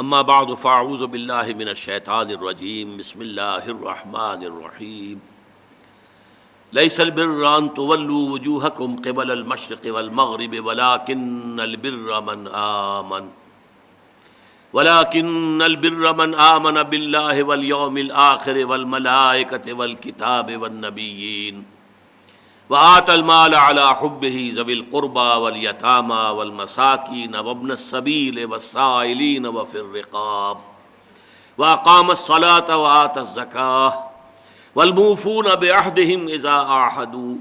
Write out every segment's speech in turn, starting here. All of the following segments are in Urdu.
اما بعد فاعوذ باللہ من الشیطان الرجیم بسم اللہ الرحمن الرحیم لیس البر ان تولوا وجوہکم قبل المشرق والمغرب ولكن البر من آمن بالله واليوم الآخر والملائكة والكتاب والنبيين وآتى المال على حبه ذوي القربى واليتامى والمساكين وابن السبيل والسائلين وفي الرقاب وأقام الصلاة وآتى الزكاة والموفون بعهدهم إذا عاهدوا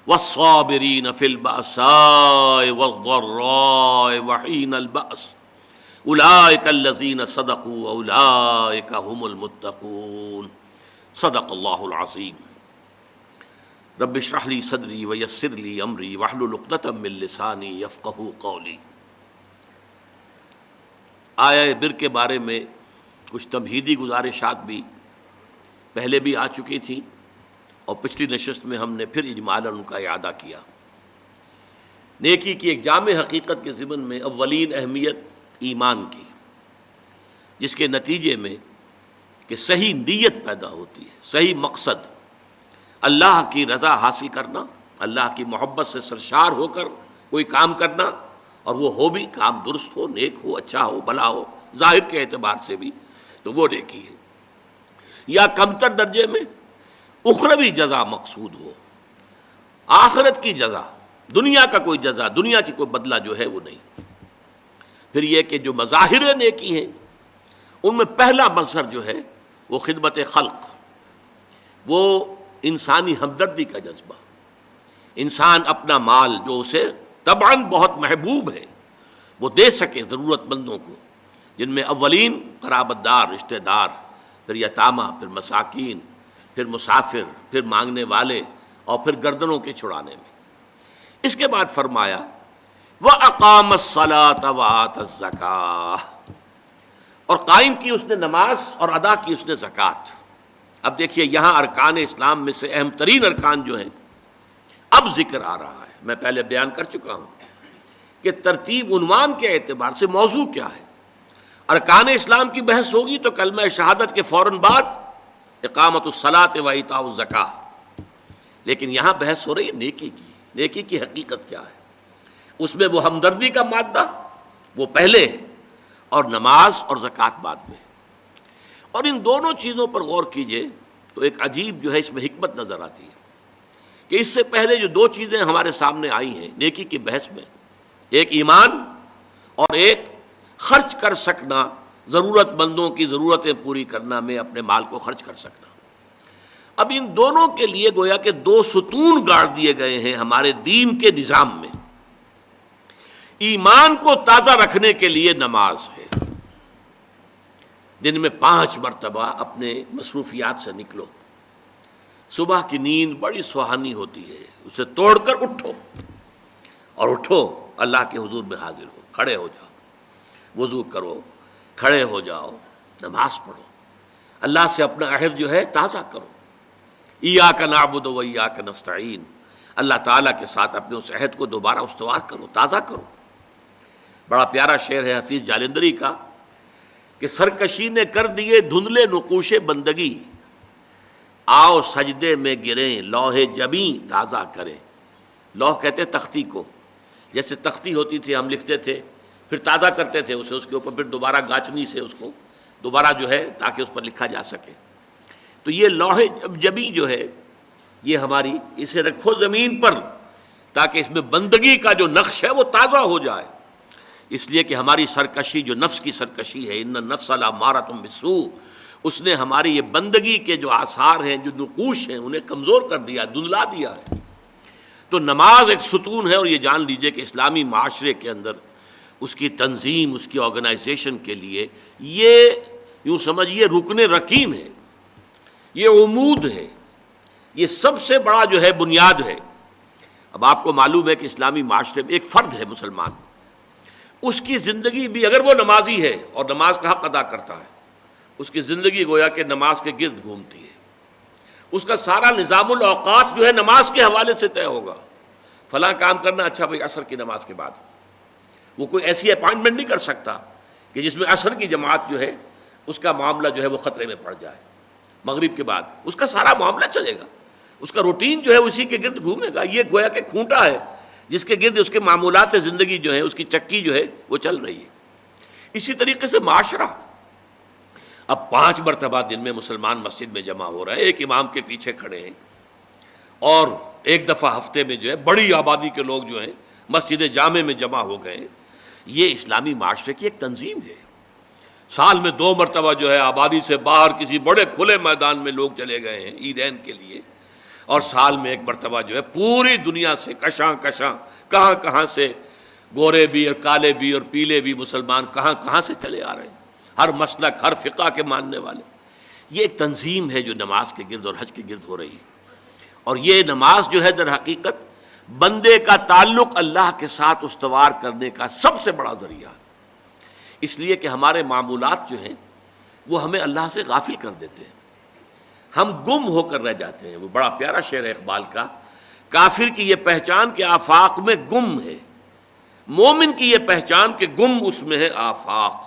والصابرين في البأساء والضراء وحين البأس اولئک الذین صدقوا واولئک هم المتقون صدق اللہ العظیم رب اشرح لی صدری ویسر لی امری واحلل عقدۃ من لسانی یفقہوا قولی۔ آیہ بر کے بارے میں کچھ تمہیدی گزارشات بھی پہلے بھی آ چکی تھیں اور پچھلی نشست میں ہم نے پھر اجمالاً ان کا اعادہ کیا۔ نیکی کی ایک جامع حقیقت کے ضمن میں اولین اہمیت ایمان کی، جس کے نتیجے میں کہ صحیح نیت پیدا ہوتی ہے، صحیح مقصد اللہ کی رضا حاصل کرنا، اللہ کی محبت سے سرشار ہو کر کوئی کام کرنا، اور وہ ہو بھی کام درست ہو، نیک ہو، اچھا ہو، بھلا ہو، ظاہر کے اعتبار سے بھی تو وہ نیکی ہے، یا کمتر درجے میں اخروی جزا مقصود ہو، آخرت کی جزا، دنیا کا کوئی جزا، دنیا کی کوئی بدلہ جو ہے وہ نہیں۔ پھر یہ کہ جو مظاہر نیکی ہیں ان میں پہلا مظہر جو ہے وہ خدمت خلق، وہ انسانی ہمدردی کا جذبہ، انسان اپنا مال جو اسے طبعاً بہت محبوب ہے وہ دے سکے ضرورت مندوں کو، جن میں اولین قرابت دار، رشتہ دار، پھر یتامہ، پھر مساکین، پھر مسافر، پھر مانگنے والے، اور پھر گردنوں کے چھڑانے میں۔ اس کے بعد فرمایا وَأَقَامَ الصَّلَاةَ وَآتَى الزَّكَاةَ، اور قائم کی اس نے نماز اور ادا کی اس نے زکوٰۃ۔ اب دیکھیے یہاں ارکان اسلام میں سے اہم ترین ارکان جو ہیں اب ذکر آ رہا ہے۔ میں پہلے بیان کر چکا ہوں کہ ترتیب عنوان کے اعتبار سے موضوع کیا ہے۔ ارکان اسلام کی بحث ہوگی تو کلمہ شہادت کے فوراً بعد اقامت الصلاۃ و ایتاء الزکاۃ، لیکن یہاں بحث ہو رہی ہے نیکی کی۔ نیکی کی حقیقت کیا ہے؟ اس میں وہ ہمدردی کا مادہ وہ پہلے ہے، اور نماز اور زکوٰۃ بعد میں۔ اور ان دونوں چیزوں پر غور کیجئے تو ایک عجیب جو ہے اس میں حکمت نظر آتی ہے کہ اس سے پہلے جو دو چیزیں ہمارے سامنے آئی ہیں نیکی کی بحث میں، ایک ایمان اور ایک خرچ کر سکنا، ضرورت مندوں کی ضرورتیں پوری کرنا میں اپنے مال کو خرچ کر سکنا۔ اب ان دونوں کے لیے گویا کہ دو ستون گاڑ دیے گئے ہیں ہمارے دین کے نظام میں۔ ایمان کو تازہ رکھنے کے لیے نماز ہے، دن میں 5 مرتبہ اپنے مصروفیات سے نکلو، صبح کی نیند بڑی سہانی ہوتی ہے، اسے توڑ کر اٹھو، اور اٹھو اللہ کے حضور میں حاضر ہو، کھڑے ہو جاؤ، وضو کرو، کھڑے ہو جاؤ، نماز پڑھو، اللہ سے اپنا عہد جو ہے تازہ کرو، ایاک نعبد و ایاک نستعین، اللہ تعالیٰ کے ساتھ اپنے اس عہد کو دوبارہ استوار کرو، تازہ کرو۔ بڑا پیارا شعر ہے حفیظ جالندری کا کہ سرکشی نے کر دیے دھندلے نقوش بندگی، آؤ سجدے میں گریں لوح جبیں تازہ کریں۔ لوح کہتے ہیں تختی کو، جیسے تختی ہوتی تھی ہم لکھتے تھے، پھر تازہ کرتے تھے اسے، اس کے اوپر پھر دوبارہ گاچنی سے اس کو دوبارہ جو ہے تاکہ اس پر لکھا جا سکے۔ تو یہ لوح جبیں جو ہے یہ ہماری، اسے رکھو زمین پر تاکہ اس میں بندگی کا جو نقش ہے وہ تازہ ہو جائے، اس لیے کہ ہماری سرکشی جو نفس کی سرکشی ہے، ان النفس لامارۃ بالسوء، اس نے ہماری یہ بندگی کے جو آثار ہیں، جو نقوش ہیں، انہیں کمزور کر دیا، دھندلا دیا ہے۔ تو نماز ایک ستون ہے، اور یہ جان لیجئے کہ اسلامی معاشرے کے اندر اس کی تنظیم، اس کی آرگنائزیشن کے لیے یہ یوں سمجھیے رکن رکین ہے، یہ عمود ہے، یہ سب سے بڑا جو ہے بنیاد ہے۔ اب آپ کو معلوم ہے کہ اسلامی معاشرے میں ایک فرد ہے مسلمان، اس کی زندگی بھی اگر وہ نمازی ہے اور نماز کا حق ادا کرتا ہے، اس کی زندگی گویا کہ نماز کے گرد گھومتی ہے، اس کا سارا نظام الاوقات جو ہے نماز کے حوالے سے طے ہوگا۔ فلاں کام کرنا، اچھا بھائی عصر کی نماز کے بعد، وہ کوئی ایسی اپائنٹمنٹ نہیں کر سکتا کہ جس میں عصر کی جماعت جو ہے اس کا معاملہ جو ہے وہ خطرے میں پڑ جائے، مغرب کے بعد اس کا سارا معاملہ چلے گا، اس کا روٹین جو ہے اسی کے گرد گھومے گا. یہ گویا کہ کھونٹا ہے جس کے گرد اس کے معمولات زندگی جو ہے، اس کی چکی جو ہے وہ چل رہی ہے. اسی طریقے سے معاشرہ، اب 5 مرتبہ دن میں مسلمان مسجد میں جمع ہو رہا ہے، ایک امام کے پیچھے کھڑے ہیں، اور ایک دفعہ ہفتے میں جو ہے بڑی آبادی کے لوگ جو ہیں مسجد جامع میں جمع ہو گئے. یہ اسلامی معاشرے کی ایک تنظیم ہے. سال میں 2 مرتبہ جو ہے آبادی سے باہر کسی بڑے کھلے میدان میں لوگ چلے گئے ہیں عیدین کے لیے، اور سال میں 1 مرتبہ جو ہے پوری دنیا سے کشاں کہاں کہاں سے گورے بھی اور کالے بھی اور پیلے بھی مسلمان کہاں سے چلے آ رہے ہیں، ہر مسلک ہر فقہ کے ماننے والے. یہ ایک تنظیم ہے جو نماز کے گرد اور حج کے گرد ہو رہی ہے. اور یہ نماز جو ہے در حقیقت بندے کا تعلق اللہ کے ساتھ استوار کرنے کا سب سے بڑا ذریعہ ہے. اس لیے کہ ہمارے معمولات جو ہیں وہ ہمیں اللہ سے غافل کر دیتے ہیں، ہم گم ہو کر رہ جاتے ہیں. وہ بڑا پیارا شعر ہے اقبال کا، کافر کی یہ پہچان کہ آفاق میں گم ہے، مومن کی یہ پہچان کہ گم اس میں ہے آفاق.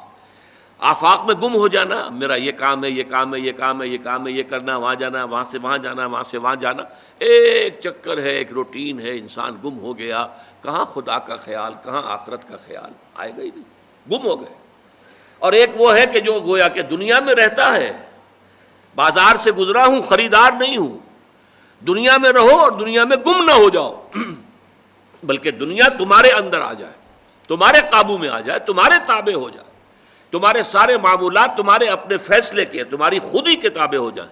آفاق میں گم ہو جانا، میرا یہ کام ہے، یہ کام ہے، یہ کام ہے، یہ کام ہے، یہ کرنا، وہاں جانا، وہاں سے وہاں جانا، وہاں سے وہاں جانا، ایک چکر ہے، ایک روٹین ہے. انسان گم ہو گیا، کہاں خدا کا خیال، کہاں آخرت کا خیال، آئے گا ہی نہیں، گم ہو گئے. اور ایک وہ ہے کہ جو گویا کہ دنیا میں رہتا ہے، بازار سے گزرا ہوں خریدار نہیں ہوں. دنیا میں رہو اور دنیا میں گم نہ ہو جاؤ، بلکہ دنیا تمہارے اندر آ جائے، تمہارے قابو میں آ جائے، تمہارے تابع ہو جائے، تمہارے سارے معمولات تمہارے اپنے فیصلے کے، تمہاری خودی کے تابع ہو جائیں.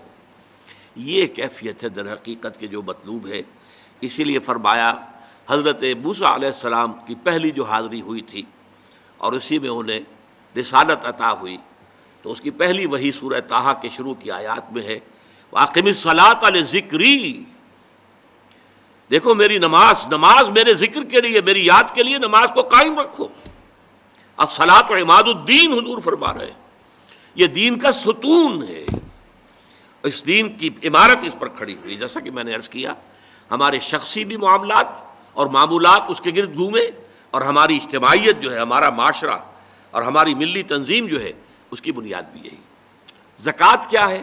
یہ کیفیت ہے در حقیقت کے جو مطلوب ہے. اسی لیے فرمایا حضرت موسیٰ علیہ السلام کی پہلی جو حاضری ہوئی تھی اور اسی میں انہیں رسالت عطا ہوئی، تو اس کی پہلی وحی سورہ طٰہٰ کے شروع کی آیات میں ہے، وَأَقِمِ الصَّلَاةَ لِذِكْرِي. دیکھو میری نماز میرے ذکر کے لیے، میری یاد کے لیے نماز کو قائم رکھو. الصلاۃ عماد الدین، حضور فرما رہے ہیں یہ دین کا ستون ہے. اس دین کی عمارت اس پر کھڑی ہوئی. جیسا کہ میں نے عرض کیا، ہمارے شخصی بھی معاملات اور معمولات اس کے گرد گھومے، اور ہماری اجتماعیت جو ہے، ہمارا معاشرہ اور ہماری ملی تنظیم جو ہے، اس کی بنیاد بھی یہی. زکوٰۃ کیا ہے؟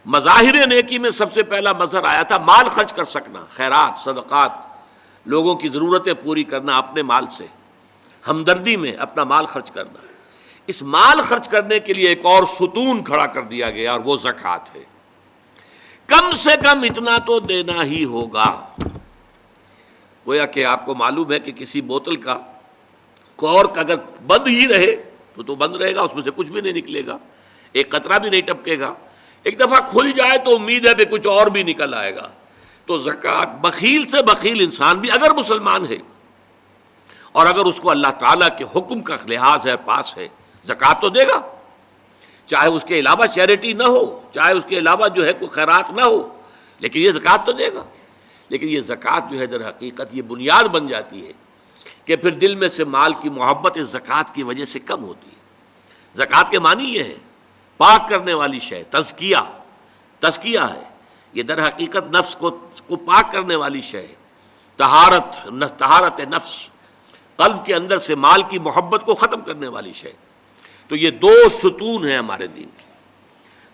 مظاہر نیکی میں سب سے پہلا مظہر آیا تھا مال خرچ کر سکنا، خیرات، صدقات، لوگوں کی ضرورتیں پوری کرنا اپنے مال سے، ہمدردی میں اپنا مال خرچ کرنا. اس مال خرچ کرنے کے لیے ایک اور ستون کھڑا کر دیا گیا، اور وہ زکوٰۃ ہے. کم سے کم اتنا تو دینا ہی ہوگا. گویا کہ آپ کو معلوم ہے کہ کسی بوتل کا کارک اگر بند ہی رہے تو بند رہے گا، اس میں سے کچھ بھی نہیں نکلے گا، ایک قطرہ بھی نہیں ٹپکے گا. ایک دفعہ کھل جائے تو امید ہے کہ کچھ اور بھی نکل آئے گا. تو زکوٰۃ، بخیل سے بخیل انسان بھی اگر مسلمان ہے اور اگر اس کو اللہ تعالیٰ کے حکم کا لحاظ ہے، پاس ہے، زکوٰۃ تو دے گا. چاہے اس کے علاوہ چیریٹی نہ ہو، چاہے اس کے علاوہ جو ہے کوئی خیرات نہ ہو، لیکن یہ زکوٰۃ تو دے گا. لیکن یہ زکوٰۃ جو ہے در حقیقت یہ بنیاد بن جاتی ہے کہ پھر دل میں سے مال کی محبت اس زکوٰۃ کی وجہ سے کم ہوتی ہے. زکوٰۃ کے معنی یہ ہے پاک کرنے والی شے، تزکیہ ہے. یہ در حقیقت نفس کو پاک کرنے والی شے ہے، طہارت نفس، قلب کے اندر سے مال کی محبت کو ختم کرنے والی شے. تو یہ 2 ستون ہیں ہمارے دین کے.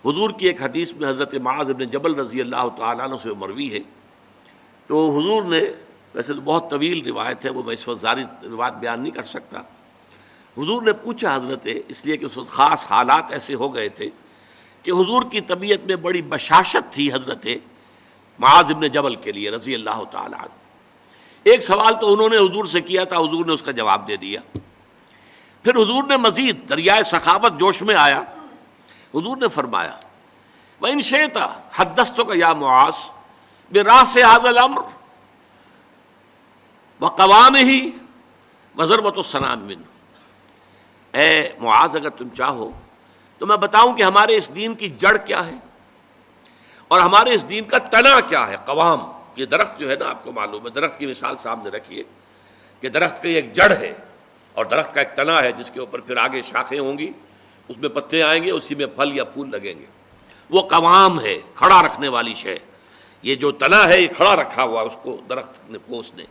حضور کی ایک حدیث میں حضرت معاذ بن جبل رضی اللہ تعالیٰ عنہ سے مروی ہے، تو حضور نے، ویسے تو بہت طویل روایت ہے، وہ میں اس وقت ساری روایت بیان نہیں کر سکتا. حضور نے پوچھا حضرت، اس لیے کہ اس وقت خاص حالات ایسے ہو گئے تھے کہ حضور کی طبیعت میں بڑی بشاشت تھی حضرت معاذ بن جبل کے لیے رضی اللہ تعالیٰ عنہ. ایک سوال تو انہوں نے حضور سے کیا تھا، حضور نے اس کا جواب دے دیا. پھر حضور نے مزید دریائے سخاوت جوش میں آیا، حضور نے فرمایا وَإِن شِئْتَ حَدَّثْتُكَ يَا مُعَاذ بِرَأْسِ هَذَا الْأَمْرِ وَقَوَامِهِ وَضَرْبَةُ السَّنَامِ مِنْهُ. اے معاذ، اگر تم چاہو تو میں بتاؤں کہ ہمارے اس دین کی جڑ کیا ہے اور ہمارے اس دین کا تنا کیا ہے. قوام، یہ درخت جو ہے نا، آپ کو معلوم ہے، درخت کی مثال سامنے رکھیے کہ درخت کی ایک جڑ ہے اور درخت کا ایک تنا ہے جس کے اوپر پھر آگے شاخیں ہوں گی، اس میں پتے آئیں گے، اسی میں پھل یا پھول لگیں گے. وہ قوام ہے، کھڑا رکھنے والی شے. یہ جو تنا ہے یہ کھڑا رکھا ہوا اس کو درخت نے، پوس نے.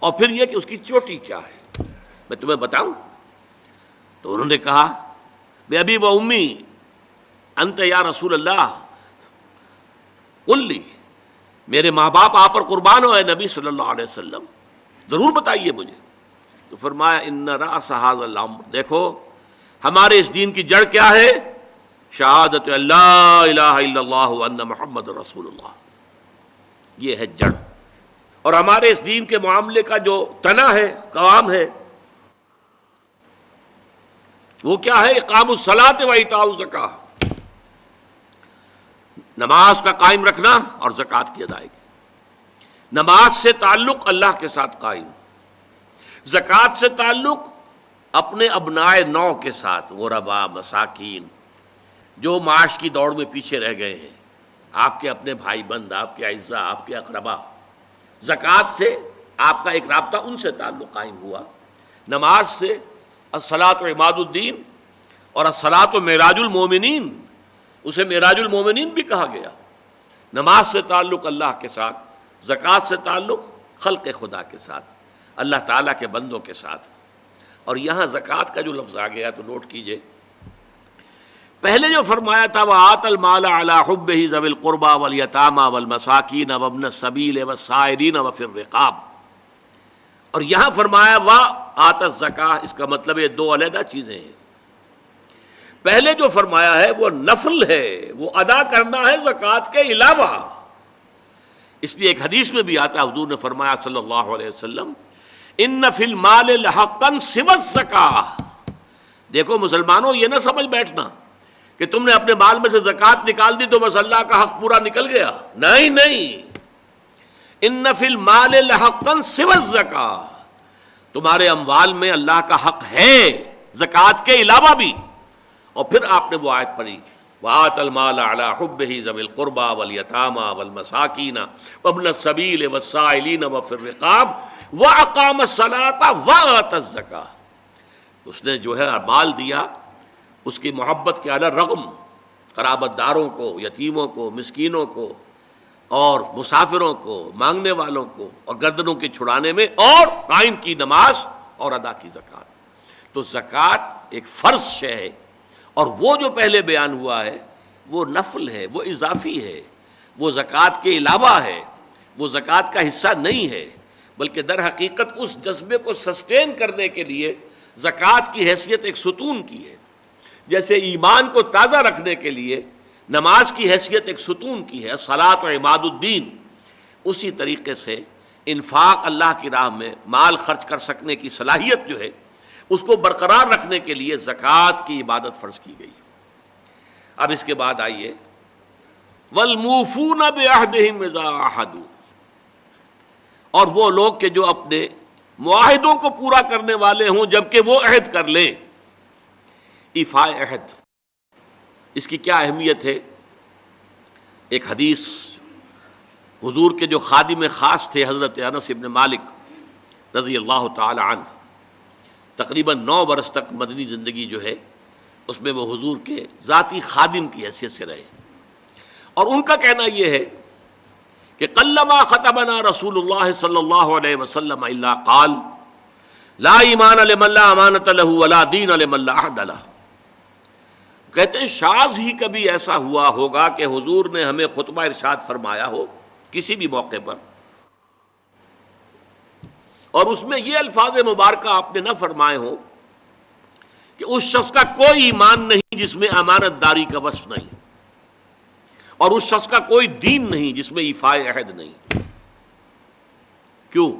اور پھر یہ کہ اس کی چوٹی کیا ہے. میں تمہیں بتاؤں، تو انہوں نے کہا بے ابی و امی انت یا رسول اللہ قل لی، میرے ماں باپ آپ پر قربان ہو اے نبی صلی اللہ علیہ وسلم، ضرور بتائیے مجھے۔ تو فرمایا ان رأس ھذا الامر، دیکھو ہمارے اس دین کی جڑ کیا ہے؟ شہادت اللہ الہ الا اللہ وان محمد رسول اللہ، یہ ہے جڑ۔ اور ہمارے اس دین کے معاملے کا جو تنا ہے، قوام ہے، وہ کیا ہے؟ اقام الصلاۃ و ایتاء الزکاۃ، نماز کا قائم رکھنا اور زکوٰۃ کی ادائیگی۔ نماز سے تعلق اللہ کے ساتھ قائم، زکوٰۃ سے تعلق اپنے ابناء نو کے ساتھ، غربا، مساکین، جو معاش کی دوڑ میں پیچھے رہ گئے ہیں، آپ کے اپنے بھائی بند، آپ کے اعزاء، آپ کے اقربا، زکوٰۃ سے آپ کا ایک رابطہ ان سے تعلق قائم ہوا۔ نماز سے الصلاۃ عماد الدین، اور الصلاۃ معراج المومنین، اسے معراج المومنین بھی کہا گیا۔ نماز سے تعلق اللہ کے ساتھ، زکوٰۃ سے تعلق خلق خدا کے ساتھ، اللہ تعالیٰ کے بندوں کے ساتھ۔ اور یہاں زکوٰۃ کا جو لفظ آ گیا تو نوٹ کیجئے، پہلے جو فرمایا تھا وَآتَى الْمَالَ عَلَىٰ حُبِّهِ ذَوِي الْقُرْبَىٰ وَالْيَتَامَىٰ وَالْمَسَاكِينَ وَابْنَ السَّبِيلِ وَالسَّائِلِينَ وَفِي الرِّقَابِ، اور یہاں فرمایا وَآتَى الزَّكَاةَ، اس کا مطلب یہ دو علیحدہ چیزیں ہیں۔ پہلے جو فرمایا ہے وہ نفل ہے، وہ ادا کرنا ہے زکوٰۃ کے علاوہ۔ اس لیے ایک حدیث میں بھی آتا ہے، حضور نے فرمایا صلی اللہ علیہ وسلم ان فی المال لحقا سوی الزکاۃ، دیکھو مسلمانوں یہ نہ سمجھ بیٹھنا کہ تم نے اپنے مال میں سے زکوٰۃ نکال دی تو بس اللہ کا حق پورا نکل گیا، نہیں نہیں، ان فی المال لحقا سوی الزکاۃ، تمہارے اموال میں اللہ کا حق ہے زکوٰۃ کے علاوہ بھی۔ اور پھر آپ نے وہ آیت پڑھی وَآتَى الْمَالَ عَلَىٰ حُبِّهِ ذَوِي الْقُرْبَىٰ وَالْيَتَامَىٰ وَالْمَسَاكِينَ وَابْنَ السَّبِيلِ وَالسَّائِلِينَ وَفِي الرِّقَابِ وَأَقَامَ الصَّلَاةَ وَآتَى الزَّكَاةَ، اس نے جو ہے مال دیا اس کی محبت کے علی رغم قرابت داروں کو، یتیموں کو، مسکینوں کو، اور مسافروں کو، مانگنے والوں کو، اور گردنوں کے چھڑانے میں، اور قائم کی نماز اور ادا کی زکوٰۃ۔ تو زکوٰۃ ایک فرض شے ہے، اور وہ جو پہلے بیان ہوا ہے وہ نفل ہے، وہ اضافی ہے، وہ زکوٰۃ کے علاوہ ہے، وہ زکوٰۃ کا حصہ نہیں ہے، بلکہ در حقیقت اس جذبے کو سسٹین کرنے کے لیے زکوٰۃ کی حیثیت ایک ستون کی ہے، جیسے ایمان کو تازہ رکھنے کے لیے نماز کی حیثیت ایک ستون کی ہے، الصلاۃ و عماد الدین، اسی طریقے سے انفاق اللہ کی راہ میں مال خرچ کر سکنے کی صلاحیت جو ہے اس کو برقرار رکھنے کے لیے زکوٰۃ کی عبادت فرض کی گئی۔ اب اس کے بعد آئیے وَالْمُوفُونَ بِعَهْدِهِمْ إِذَا عَاهَدُوا، اور وہ لوگ کہ جو اپنے معاہدوں کو پورا کرنے والے ہوں جبکہ وہ عہد کر لیں۔ ایفاء عہد، اس کی کیا اہمیت ہے؟ ایک حدیث حضور کے جو خادم خاص تھے حضرت انس بن مالک رضی اللہ تعالی عنہ، تقریباً 9 برس تک مدنی زندگی جو ہے اس میں وہ حضور کے ذاتی خادم کی حیثیت سے رہے، اور ان کا کہنا یہ ہے کہ قلما خطبنا رسول اللہ صلی اللہ علیہ وسلم الا قال لا ایمان لمن لا امانۃ له ولا دین لمن لا عہد له، کہتے ہیں شاذ ہی کبھی ایسا ہوا ہوگا کہ حضور نے ہمیں خطبہ ارشاد فرمایا ہو کسی بھی موقع پر، اور اس میں یہ الفاظ مبارکہ آپ نے نہ فرمائے ہوں کہ اس شخص کا کوئی ایمان نہیں جس میں امانت داری کا وصف نہیں، اور اس شخص کا کوئی دین نہیں جس میں ایفاء عہد نہیں۔ کیوں؟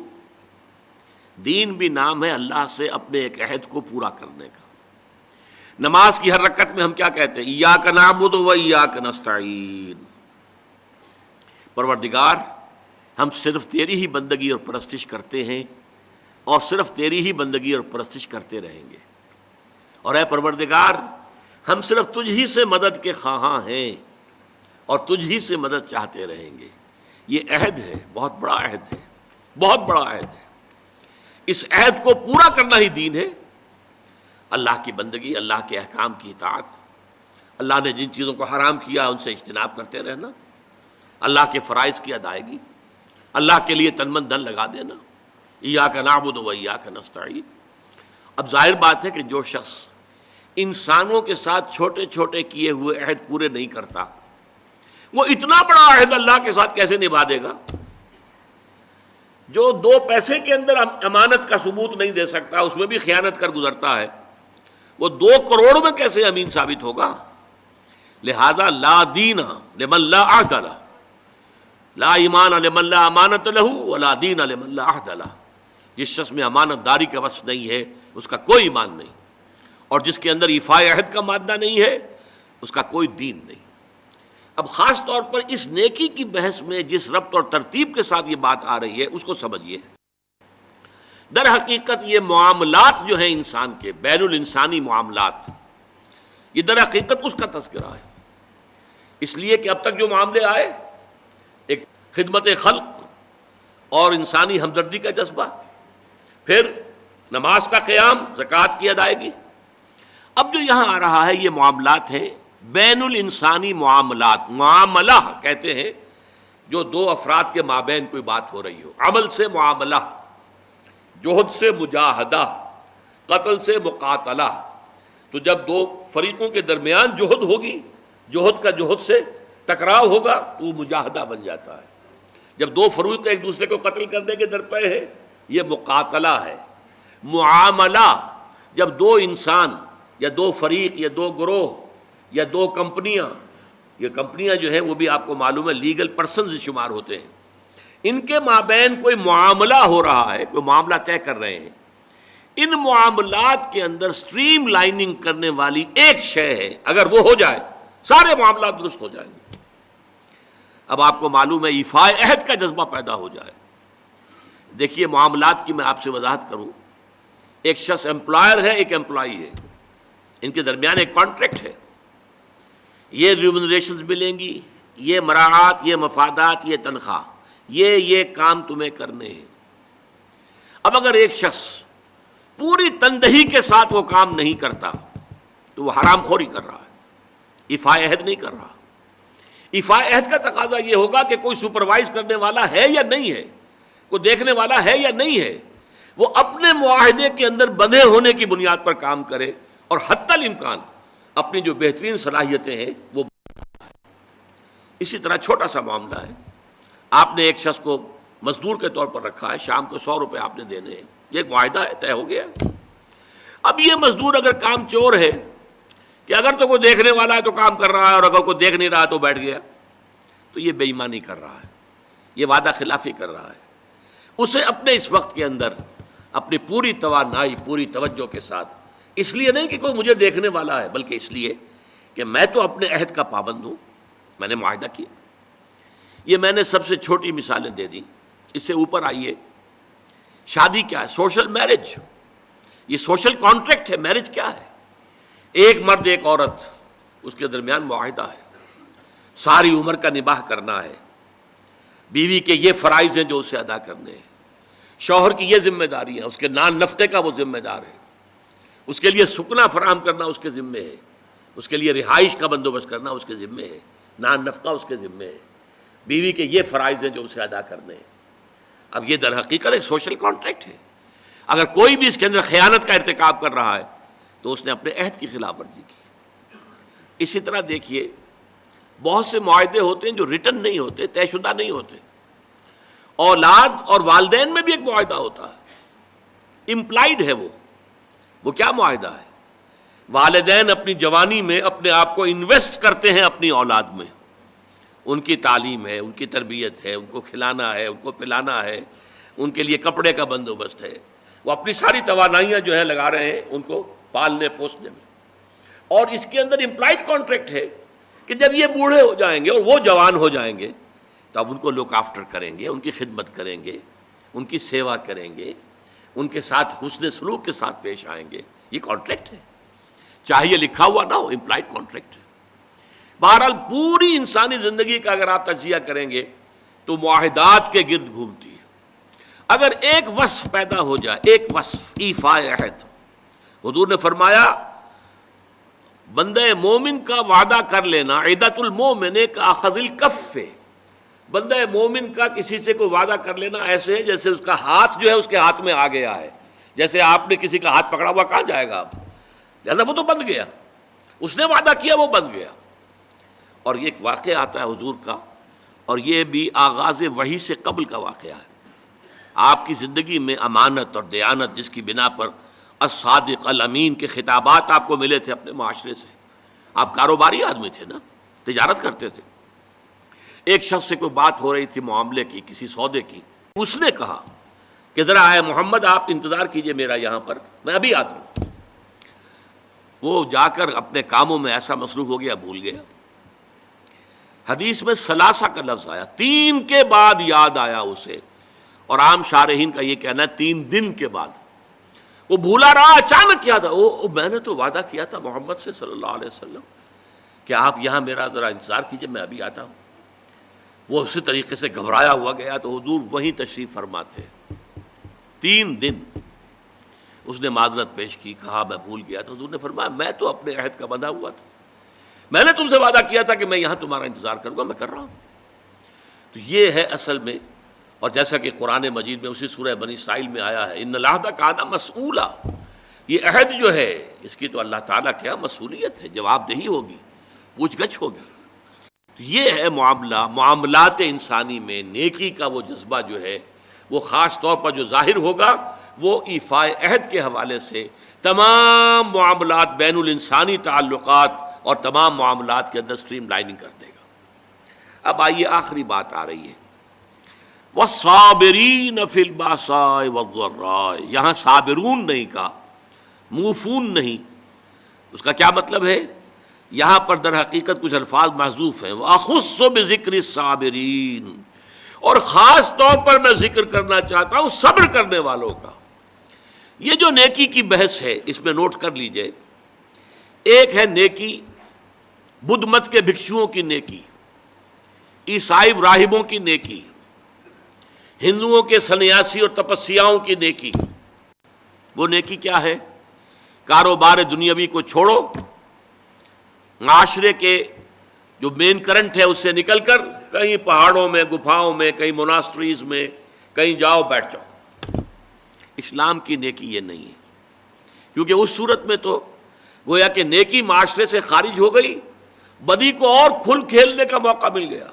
دین بھی نام ہے اللہ سے اپنے ایک عہد کو پورا کرنے کا۔ نماز کی ہر رکعت میں ہم کیا کہتے ہیں؟ ایاک نعبد و ایاک نستعین، پروردگار ہم صرف تیری ہی بندگی اور پرستش کرتے ہیں، اور صرف تیری ہی بندگی اور پرستش کرتے رہیں گے، اور اے پروردگار ہم صرف تجھ ہی سے مدد کے خواہاں ہیں اور تجھ ہی سے مدد چاہتے رہیں گے۔ یہ عہد ہے، بہت بڑا عہد ہے، بہت بڑا عہد ہے۔ اس عہد کو پورا کرنا ہی دین ہے۔ اللہ کی بندگی، اللہ کے احکام کی اطاعت، اللہ نے جن چیزوں کو حرام کیا ان سے اجتناب کرتے رہنا، اللہ کے فرائض کی ادائیگی، اللہ کے لیے تن من دھن لگا دینا، ایاک نعبد و ایاک نستعین۔ اب ظاہر بات ہے کہ جو شخص انسانوں کے ساتھ چھوٹے چھوٹے کیے ہوئے عہد پورے نہیں کرتا، وہ اتنا بڑا عہد اللہ کے ساتھ کیسے نبھا دے گا؟ جو 2 پیسے کے اندر امانت کا ثبوت نہیں دے سکتا، اس میں بھی خیانت کر گزرتا ہے، وہ 2 کروڑ میں کیسے امین ثابت ہوگا؟ لہذا لا دین لمن لا عہد لہ، لا ایمان لمن لا امانت لہ ولا دین لمن لا عہد لہ۔ جس شخص میں امانت داری کا وصف نہیں ہے اس کا کوئی ایمان نہیں، اور جس کے اندر ایفاء عہد کا مادہ نہیں ہے اس کا کوئی دین نہیں۔ اب خاص طور پر اس نیکی کی بحث میں جس ربط اور ترتیب کے ساتھ یہ بات آ رہی ہے اس کو سمجھیے۔ در حقیقت یہ معاملات جو ہیں انسان کے، بین الانسانی معاملات، یہ در حقیقت اس کا تذکرہ ہے، اس لیے کہ اب تک جو معاملے آئے، ایک خدمت خلق اور انسانی ہمدردی کا جذبہ، پھر نماز کا قیام، زکوٰۃ کی ادائیگی۔ اب جو یہاں آ رہا ہے یہ معاملات ہیں بین الانسانی معاملات۔ معاملہ کہتے ہیں جو 2 افراد کے مابین کوئی بات ہو رہی ہو، عمل سے معاملہ، جہد سے مجاہدہ، قتل سے مقاتلہ۔ تو جب 2 فریقوں کے درمیان جہد ہوگی، جہد کا جہد سے ٹکراؤ ہوگا تو وہ مجاہدہ بن جاتا ہے۔ جب 2 فریق ایک دوسرے کو قتل کرنے کے درپے ہیں یہ مقاتلہ ہے۔ معاملہ جب 2 انسان یا 2 فریق یا 2 گروہ یا 2 کمپنیاں، یہ کمپنیاں جو ہیں وہ بھی آپ کو معلوم ہے لیگل پرسنز شمار ہوتے ہیں، ان کے مابین کوئی معاملہ ہو رہا ہے، کوئی معاملہ طے کر رہے ہیں، ان معاملات کے اندر سٹریم لائننگ کرنے والی ایک شے ہے، اگر وہ ہو جائے سارے معاملات درست ہو جائیں گے۔ اب آپ کو معلوم ہے ایفاء عہد کا جذبہ پیدا ہو جائے۔ دیکھیے معاملات کی میں آپ سے وضاحت کروں، ایک شخص امپلائر ہے، ایک امپلائی ہے، ان کے درمیان ایک کانٹریکٹ ہے، یہ ریمونریشنز ملیں گی، یہ مراعات، یہ مفادات، یہ تنخواہ، یہ کام تمہیں کرنے ہیں۔ اب اگر ایک شخص پوری تندہی کے ساتھ وہ کام نہیں کرتا تو وہ حرام خوری کر رہا ہے، ایفاء عہد نہیں کر رہا۔ ایفاء عہد کا تقاضا یہ ہوگا کہ کوئی سپروائز کرنے والا ہے یا نہیں ہے، کوئی دیکھنے والا ہے یا نہیں ہے، وہ اپنے معاہدے کے اندر بندھے ہونے کی بنیاد پر کام کرے اور حتی الامکان اپنی جو بہترین صلاحیتیں ہیں وہ۔ اسی طرح چھوٹا سا معاملہ ہے، آپ نے ایک شخص کو مزدور کے طور پر رکھا ہے، شام کو 100 روپے آپ نے دینے ہیں، یہ ایک معاہدہ ہے، طے ہو گیا۔ اب یہ مزدور اگر کام چور ہے کہ اگر تو کوئی دیکھنے والا ہے تو کام کر رہا ہے اور اگر کوئی دیکھ نہیں رہا تو بیٹھ گیا، تو یہ بے ایمانی کر رہا ہے، یہ وعدہ خلافی کر رہا ہے۔ اسے اپنے اس وقت کے اندر اپنی پوری توانائی، پوری توجہ کے ساتھ، اس لیے نہیں کہ کوئی مجھے دیکھنے والا ہے بلکہ اس لیے کہ میں تو اپنے عہد کا پابند ہوں، میں نے معاہدہ کیا۔ یہ میں نے سب سے چھوٹی مثالیں دے دیں، اس سے اوپر آئیے، شادی کیا ہے؟ سوشل میرج، یہ سوشل کانٹریکٹ ہے۔ میرج کیا ہے؟ ایک مرد ایک عورت، اس کے درمیان معاہدہ ہے، ساری عمر کا نباہ کرنا ہے، بیوی کے یہ فرائض ہیں جو اسے ادا کرنے ہیں، شوہر کی یہ ذمہ داری ہے، اس کے نان نفقے کا وہ ذمہ دار ہے، اس کے لیے سکنا فراہم کرنا اس کے ذمے ہے، اس کے لیے رہائش کا بندوبست کرنا اس کے ذمے ہے، نان نفقہ اس کے ذمے ہے، بیوی کے یہ فرائض ہیں جو اسے ادا کرنے ہیں۔ اب یہ در حقیقت ایک سوشل کانٹریکٹ ہے۔ اگر کوئی بھی اس کے اندر خیانت کا ارتکاب کر رہا ہے تو اس نے اپنے عہد کی خلاف ورزی کی۔ اسی طرح دیکھیے بہت سے معاہدے ہوتے ہیں جو ریٹن نہیں ہوتے، طے شدہ نہیں ہوتے۔ اولاد اور والدین میں بھی ایک معاہدہ ہوتا ہے، امپلائڈ ہے وہ کیا معاہدہ ہے؟ والدین اپنی جوانی میں اپنے آپ کو انویسٹ کرتے ہیں اپنی اولاد میں، ان کی تعلیم ہے، ان کی تربیت ہے، ان کو کھلانا ہے، ان کو پلانا ہے، ان کے لیے کپڑے کا بندوبست ہے، وہ اپنی ساری توانائیاں جو ہیں لگا رہے ہیں ان کو پالنے پوسنے میں۔ اور اس کے اندر امپلائڈ کانٹریکٹ ہے کہ جب یہ بوڑھے ہو جائیں گے اور وہ جوان ہو جائیں گے تو اب ان کو لک آفٹر کریں گے، ان کی خدمت کریں گے، ان کی سیوا کریں گے، ان کے ساتھ حسن سلوک کے ساتھ پیش آئیں گے۔ یہ کانٹریکٹ ہے، چاہے یہ لکھا ہوا نہ ہو، امپلائڈ کانٹریکٹ ہے۔ بہرحال پوری انسانی زندگی کا اگر آپ تجزیہ کریں گے تو معاہدات کے گرد گھومتی ہے۔ اگر ایک وصف پیدا ہو جائے، ایک وصف ایفاء عہد، حضور نے فرمایا بندہ مومن کا وعدہ کر لینا عدت المومن کا اخذ الکف، بندہ مومن کا کسی سے کوئی وعدہ کر لینا ایسے ہے جیسے اس کا ہاتھ جو ہے اس کے ہاتھ میں آ گیا ہے، جیسے آپ نے کسی کا ہاتھ پکڑا ہوا کہاں جائے گا آپ، لہذا وہ تو بن گیا، اس نے وعدہ کیا وہ بن گیا۔ اور یہ ایک واقعہ آتا ہے حضور کا، اور یہ بھی آغاز وحی سے قبل کا واقعہ ہے۔ آپ کی زندگی میں امانت اور دیانت، جس کی بنا پر الصادق الامین کے خطابات آپ کو ملے تھے اپنے معاشرے سے، آپ کاروباری آدمی تھے نا، تجارت کرتے تھے۔ ایک شخص سے کوئی بات ہو رہی تھی معاملے کی، کسی سودے کی، اس نے کہا کہ ذرا آئے محمد آپ انتظار کیجئے میرا یہاں پر، میں ابھی آتا ہوں۔ وہ جا کر اپنے کاموں میں ایسا مصروف ہو گیا، بھول گیا۔ حدیث میں ثلاثہ کا لفظ آیا، 3 کے بعد یاد آیا اسے، اور عام شارحین کا یہ کہنا ہے 3 دن کے بعد۔ وہ بھولا رہا، اچانک یاد آیا، میں نے تو وعدہ کیا تھا محمد سے صلی اللہ علیہ وسلم کہ آپ یہاں میرا ذرا انتظار کیجئے، میں ابھی آتا ہوں۔ وہ اسی طریقے سے گھبرایا ہوا گیا تو حضور وہیں تشریف فرما تھے۔ 3 دن اس نے معذرت پیش کی، کہا میں بھول گیا۔ تو حضور نے فرمایا میں تو اپنے عہد کا بندھا ہوا تھا، میں نے تم سے وعدہ کیا تھا کہ میں یہاں تمہارا انتظار کروں گا، میں کر رہا ہوں۔ تو یہ ہے اصل میں، اور جیسا کہ قرآن مجید میں اسی سورہ بنی اسرائیل میں آیا ہے، ان العہد کان مسئولا، یہ عہد جو ہے اس کی تو اللہ تعالیٰ کیا مسئولیت ہے، جواب دہی ہوگی، پوچھ گچھ ہوگی۔ تو یہ ہے معاملات انسانی میں نیکی کا وہ جذبہ جو ہے، وہ خاص طور پر جو ظاہر ہوگا وہ ایفاء عہد کے حوالے سے تمام معاملات، بین الانسانی تعلقات اور تمام معاملات کے اندر سٹریم لائننگ کر دے گا۔ اب آئیے آخری بات آ رہی ہے، وَالصَّابِرِينَ فِي الْبَأْسَاءِ وَالضَّرَّاءِ، یہاں صابرون نہیں کہا، موفون نہیں۔ اس کا کیا مطلب ہے؟ یہاں پر در حقیقت کچھ الفاظ محذوف ہیں، وَأَخُصُّ بِذِكْرِ الصَّابِرِينَ، اور خاص طور پر میں ذکر کرنا چاہتا ہوں صبر کرنے والوں کا۔ یہ جو نیکی کی بحث ہے اس میں نوٹ کر لیجئے، ایک ہے نیکی بدھ مت کے بھکشوؤں کی نیکی، عیسائی راہبوں کی نیکی، ہندوؤں کے سنیاسی اور تپسیاؤں کی نیکی۔ وہ نیکی کیا ہے؟ کاروبار دنیاوی کو چھوڑو، معاشرے کے جو مین کرنٹ ہے اس سے نکل کر کہیں پہاڑوں میں، گپھاؤں میں، کہیں موناسٹریز میں، کہیں جاؤ بیٹھ جاؤ۔ اسلام کی نیکی یہ نہیں ہے، کیونکہ اس صورت میں تو گویا کہ نیکی معاشرے سے خارج ہو گئی، بدی کو اور کھل کھیلنے کا موقع مل گیا،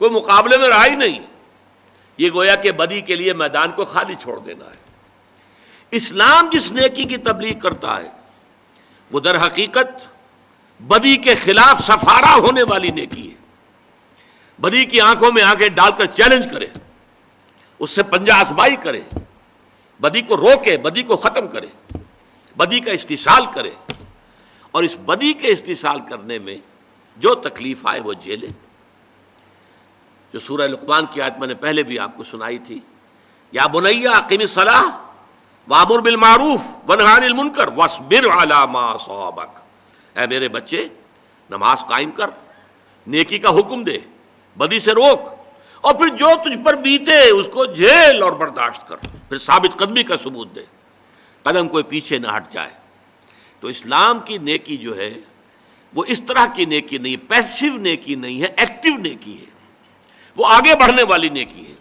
کوئی مقابلے میں رہا ہی نہیں۔ یہ گویا کہ بدی کے لیے میدان کو خالی چھوڑ دینا ہے۔ اسلام جس نیکی کی تبلیغ کرتا ہے وہ در حقیقت بدی کے خلاف سفارہ ہونے والی نیکی ہے۔ بدی کی آنکھوں میں آنکھیں ڈال کر چیلنج کرے، اس سے پنجہ آزمائی کرے، بدی کو روکے، بدی کو ختم کرے، بدی کا استحصال کرے، اور اس بدی کے استحصال کرنے میں جو تکلیف آئے وہ جھیلے۔ جو سورہ لقمان کی آیت میں نے پہلے بھی آپ کو سنائی تھی، یا بنی اقم الصلاۃ وامر بالمعروف وانہ عن المنکر واصبر علی ما اصابک، اے میرے بچے نماز قائم کر، نیکی کا حکم دے، بدی سے روک، اور پھر جو تجھ پر بیتے اس کو جھیل اور برداشت کر، پھر ثابت قدمی کا ثبوت دے، قدم کوئی پیچھے نہ ہٹ جائے۔ تو اسلام کی نیکی جو ہے وہ اس طرح کی نیکی نہیں، پیسیو نیکی نہیں ہے، ایکٹیو نیکی ہے، وہ آگے بڑھنے والی نیکی ہے،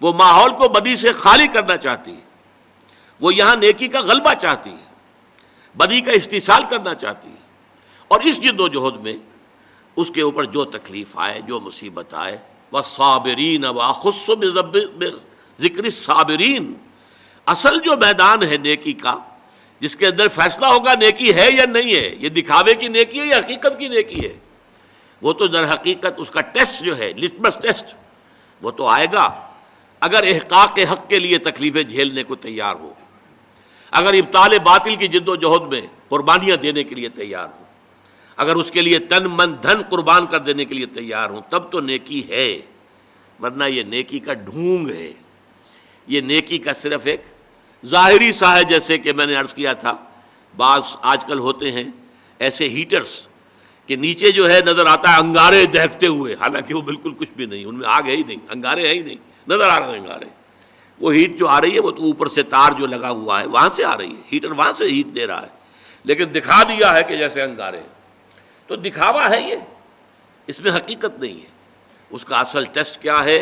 وہ ماحول کو بدی سے خالی کرنا چاہتی ہے، وہ یہاں نیکی کا غلبہ چاہتی ہے، بدی کا استحصال کرنا چاہتی ہے، اور اس جد و جہد میں اس کے اوپر جو تکلیف آئے، جو مصیبت آئے، وَالصَّابِرِينَ وَأَخُصُّ بِذِكْرِ الصَّابِرِينَ، اصل جو میدان ہے نیکی کا، جس کے اندر فیصلہ ہوگا نیکی ہے یا نہیں ہے، یہ دکھاوے کی نیکی ہے یا حقیقت کی نیکی ہے، وہ تو در حقیقت اس کا ٹیسٹ جو ہے، لٹمس ٹیسٹ، وہ تو آئے گا اگر احقاق حق کے لیے تکلیفیں جھیلنے کو تیار ہو، اگر ابطال باطل کی جد و جہد میں قربانیاں دینے کے لیے تیار ہو، اگر اس کے لیے تن من دھن قربان کر دینے کے لیے تیار ہوں، تب تو نیکی ہے، ورنہ یہ نیکی کا ڈھونگ ہے، یہ نیکی کا صرف ایک ظاہری سا ہے۔ جیسے کہ میں نے عرض کیا تھا، بعض آج کل ہوتے ہیں ایسے ہیٹرز کہ نیچے جو ہے نظر آتا ہے انگارے دہکتے ہوئے، حالانکہ وہ بالکل کچھ بھی نہیں، ان میں آگ ہے ہی نہیں، انگارے ہے ہی نہیں، نظر آ رہے ہیں انگارے۔ وہ ہیٹ جو آ رہی ہے وہ تو اوپر سے تار جو لگا ہوا ہے وہاں سے آ رہی ہے، ہیٹر وہاں سے ہیٹ دے رہا ہے، لیکن دکھا دیا ہے کہ جیسے انگارے ہیں۔ تو دکھاوا ہے یہ، اس میں حقیقت نہیں ہے۔ اس کا اصل ٹیسٹ کیا ہے؟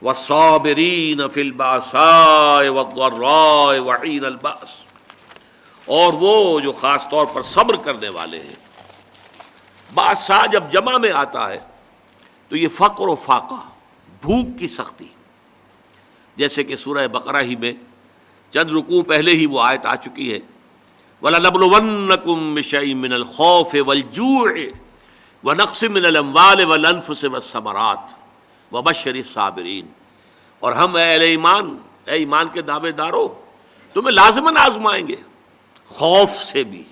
وَالصَّابِرِينَ فِي الْبَأْسَاءِ وَالضَّرَّاءِ وَحِينَ الْبَأْسِ، اور وہ جو خاص طور پر صبر کرنے والے ہیں۔ بادشاہ جب جمع میں آتا ہے تو یہ فقر و فاقہ، بھوک کی سختی، جیسے کہ سورہ بقرہ ہی میں چند رکوع پہلے ہی وہ آیت آ چکی ہے، وَلَنَبْلُوَنَّكُم بِشَيْءٍ مِّنَ الْخَوْفِ وَالْجُوعِ وَنَقْصٍ مِّنَ الْأَمْوَالِ وَالْأَنفُسِ وَالثَّمَرَاتِ وَبَشِّرِ الصَّابِرِينَ۔ اور ہم اے اہل ایمان، اے ایمان کے دعوے دارو، تمہیں لازماً آزمائیں گے، خوف سے بھی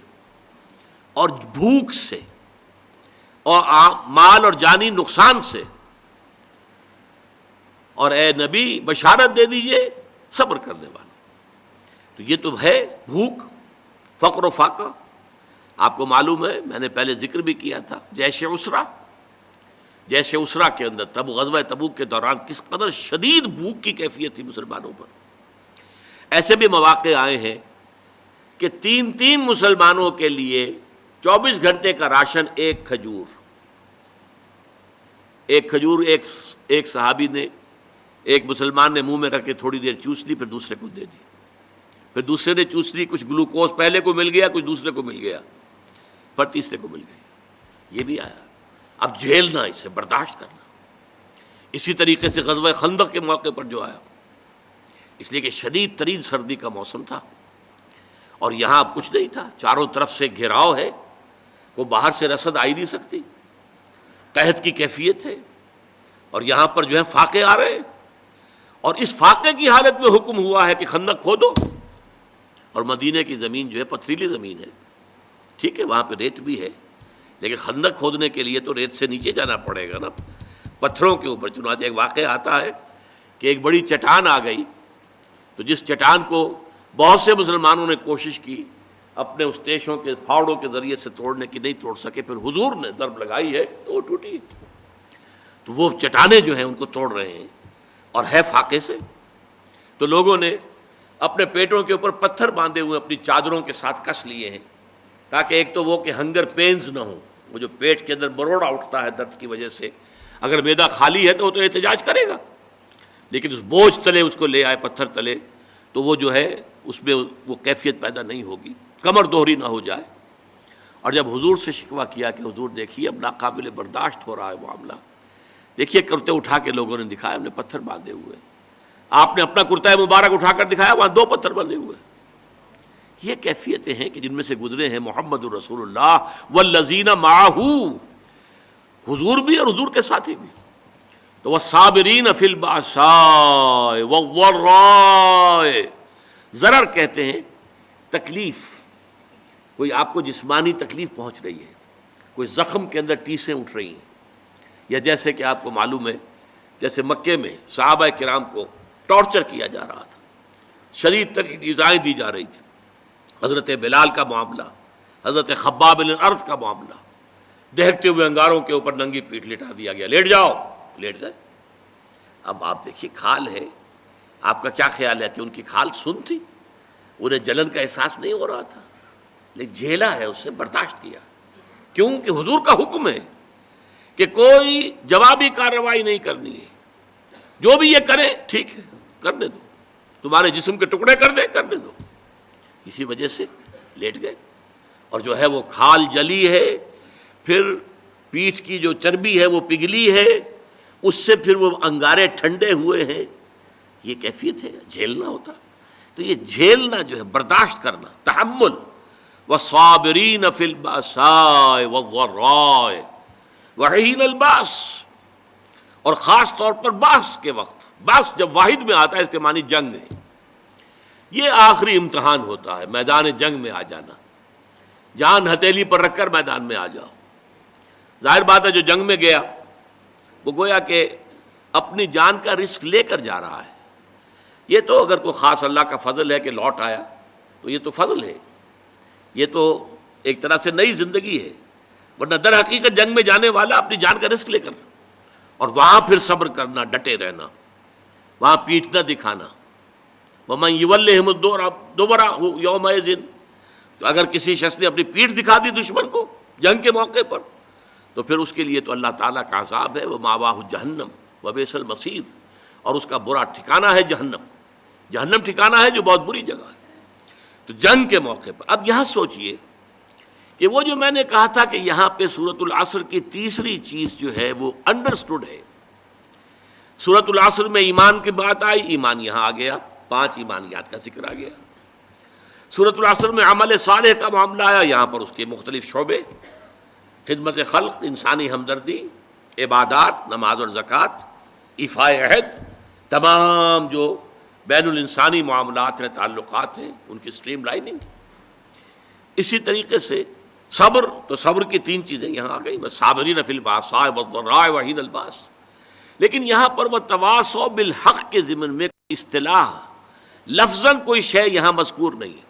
اور بھوک سے اور مال اور جانی نقصان سے، اور اے نبی بشارت دے دیجئے صبر کرنے والوں۔ تو یہ تو ہے بھوک، فقر و فاقہ۔ آپ کو معلوم ہے، میں نے پہلے ذکر بھی کیا تھا، جیش اسرا کے اندر تب غزوہ تبوک کے دوران کس قدر شدید بھوک کی کیفیت تھی مسلمانوں پر۔ ایسے بھی مواقع آئے ہیں کہ تین مسلمانوں کے لیے 24 گھنٹے کا راشن ایک کھجور ایک صحابی نے، ایک مسلمان نے منہ میں کر کے تھوڑی دیر چوس لی، پھر دوسرے کو دے دی، پھر دوسرے نے چوس لی، کچھ گلوکوز پہلے کو مل گیا، کچھ دوسرے کو مل گیا، پھر تیسرے کو مل گئی۔ یہ بھی آیا۔ اب جھیلنا، اسے برداشت کرنا۔ اسی طریقے سے غزوہ خندق کے موقع پر جو آیا، اس لیے کہ شدید ترین سردی کا موسم تھا اور یہاں اب کچھ نہیں تھا، چاروں طرف سے گھیراؤ ہے، کوئی باہر سے رسد آئی نہیں سکتی، قحط کی کیفیت ہے، اور یہاں پر جو ہے فاقے آ رہے ہیں، اور اس فاقے کی حالت میں حکم ہوا ہے کہ خندق کھودو۔ اور مدینے کی زمین جو ہے پتھریلی زمین ہے، ٹھیک ہے، وہاں پہ ریت بھی ہے، لیکن خندق کھودنے کے لیے تو ریت سے نیچے جانا پڑے گا نا، پتھروں کے اوپر۔ چنانچہ ایک واقعہ آتا ہے کہ ایک بڑی چٹان آ گئی، تو جس چٹان کو بہت سے مسلمانوں نے کوشش کی اپنے اس تیشوں کے پھاوڑوں کے ذریعے سے توڑنے کی، نہیں توڑ سکے، پھر حضور نے ضرب لگائی ہے تو وہ ٹوٹی۔ تو وہ چٹانیں جو ہیں ان کو توڑ رہے ہیں، اور ہے فاقے سے۔ تو لوگوں نے اپنے پیٹوں کے اوپر پتھر باندھے ہوئے اپنی چادروں کے ساتھ کس لیے ہیں، تاکہ ایک تو وہ کہ ہنگر پینز نہ ہوں، وہ جو پیٹ کے اندر بروڑا اٹھتا ہے درد کی وجہ سے، اگر معدہ خالی ہے تو وہ تو احتجاج کرے گا، لیکن اس بوجھ تلے اس کو لے آئے پتھر تلے، تو وہ جو ہے اس میں وہ کیفیت پیدا نہیں ہوگی، کمر دوہری نہ ہو جائے۔ اور جب حضور سے شکوہ کیا کہ حضور دیکھیے اب ناقابل برداشت ہو رہا ہے معاملہ، دیکھیے کرتے اٹھا کے لوگوں نے دکھایا، ہم نے پتھر باندھے ہوئے، آپ نے اپنا کرتا مبارک اٹھا کر دکھایا، وہاں 2 پتھر بندھے ہوئے۔ یہ کیفیتیں ہیں کہ جن میں سے گزرے ہیں محمد الرسول اللہ والذین معہ، حضور بھی اور حضور کے ساتھی بھی۔ تو والصابرین فی البأساء والضراء، ضرر کہتے ہیں تکلیف، کوئی آپ کو جسمانی تکلیف پہنچ رہی ہے، کوئی زخم کے اندر ٹیسیں اٹھ رہی ہیں، یا جیسے کہ آپ کو معلوم ہے جیسے مکے میں صحابہ کرام کو ٹارچر کیا جا رہا تھا، شدید ترین ایذائیں دی جا رہی تھی، حضرت بلال کا معاملہ، حضرت خباب بن الارض کا معاملہ، دہکتے ہوئے انگاروں کے اوپر ننگی پیٹھ لٹا دیا گیا، لیٹ جاؤ، لیٹ گئے۔ اب آپ دیکھیے کھال ہے، آپ کا کیا خیال ہے کہ ان کی کھال سن تھی؟ انہیں جلن کا احساس نہیں ہو رہا تھا، لیکن جھیلا ہے، اسے برداشت کیا، کیوں کہ حضور کا حکم ہے کہ کوئی جوابی کارروائی نہیں کرنی ہے، جو بھی یہ کرے ٹھیک ہے کرنے دو، تمہارے جسم کے ٹکڑے کر دے کرنے دو۔ اسی وجہ سے لیٹ گئے، اور جو ہے وہ کھال جلی ہے، پھر پیٹھ کی جو چربی ہے وہ پگھلی ہے، اس سے پھر وہ انگارے ٹھنڈے ہوئے ہیں، یہ کیفیت ہے، جھیلنا ہوتا۔ تو یہ جھیلنا جو ہے برداشت کرنا، تحمل، والصابرین فی البأساء والضراء وحین الباس، اور خاص طور پر باس کے وقت، باس جب واحد میں آتا ہے اس کے معنی جنگ ہے، یہ آخری امتحان ہوتا ہے، میدان جنگ میں آ جانا، جان ہتھیلی پر رکھ کر میدان میں آ جاؤ۔ ظاہر بات ہے جو جنگ میں گیا وہ گویا کہ اپنی جان کا رسک لے کر جا رہا ہے، یہ تو اگر کوئی خاص اللہ کا فضل ہے کہ لوٹ آیا تو یہ تو فضل ہے، یہ تو ایک طرح سے نئی زندگی ہے، ورنہ در حقیقت جنگ میں جانے والا اپنی جان کا رسک لے کر، اور وہاں پھر صبر کرنا، ڈٹے رہنا، وہاں پیٹھ نہ دکھانا۔ وَمَن يُوَلِّهِمُ الدُّبُرَ يَوْمَئِذٍ، تو اگر کسی شخص نے اپنی پیٹھ دکھا دی دشمن کو جنگ کے موقع پر، تو پھر اس کے لیے تو اللہ تعالیٰ کا عذاب ہے، وَمَأْوَاهُ جَهَنَّمُ وَبِئْسَ الْمَصِيرُ، اور اس کا برا ٹھکانہ ہے جہنم، جہنم ٹھکانہ ہے جو بہت بری جگہ ہے۔ تو جنگ کے موقع پر اب یہاں سوچئے کہ وہ جو میں نے کہا تھا کہ یہاں پہ سورۃ العصر کی تیسری چیز جو ہے وہ انڈرسٹوڈ ہے. سورۃ العصر میں ایمان کی بات آئی، ایمان یہاں آ گیا، 5 ایمانیات کا ذکر آ گیا. سورۃ العصر میں عمل صالح کا معاملہ آیا، یہاں پر اس کے مختلف شعبے، خدمت خلق، انسانی ہمدردی، عبادات، نماز اور زکوٰۃ، ایفاء عہد، تمام جو بین الانسانی معاملات ہیں، تعلقات ہیں، ان کی سٹریم لائننگ. اسی طریقے سے صبر، تو صبر کی 3 چیزیں یہاں آ گئی، صابرین فی الباساء والضراء وحین الباس. لیکن یہاں پر وتواصوا بالحق کے ضمن میں اصطلاح لفظاً کوئی شے یہاں مذکور نہیں ہے.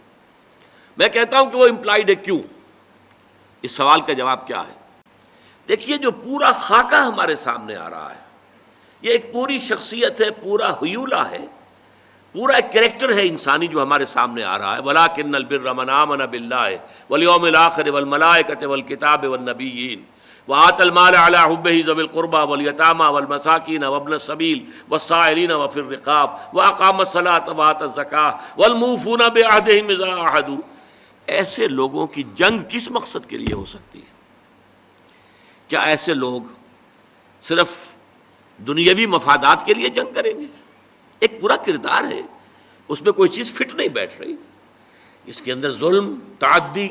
میں کہتا ہوں کہ وہ امپلائڈ ہے. کیوں؟ اس سوال کا جواب کیا ہے؟ دیکھیے، جو پورا خاکہ ہمارے سامنے آ رہا ہے، یہ ایک پوری شخصیت ہے، پورا حیولہ ہے، پورا ایک کریکٹر ہے انسانی جو ہمارے سامنے آ رہا ہے. وَلَٰكِنَّ الْبِرَّ مَنْ آمَنَ بِاللَّهِ وَالْيَوْمِ الْآخِرِ وَالْمَلَائِكَةِ وَالْكِتَابِ وَالنَّبِيِّينَ وَآتَى الْمَالَ عَلَىٰ حُبِّهِ ذَوِي الْقُرْبَىٰ وَالْيَتَامَىٰ وَالْمَسَاكِينَ وَابْنَ السَّبِيلِ وَالسَّائِلِينَ وَفِي الرِّقَابِ وَأَقَامَ الصَّلَاةَ وَآتَى الزَّكَاةَ وَالْمُوفُونَ بِعَهْدِهِمْ إِذَا عَاهَدُوا. ایسے لوگوں کی جنگ کس مقصد کے لیے ہو سکتی ہے؟ کیا ایسے لوگ صرف دنیاوی مفادات کے لیے جنگ کریں گے؟ ایک پورا کردار ہے، اس میں کوئی چیز فٹ نہیں بیٹھ رہی. اس کے اندر ظلم، تعدی،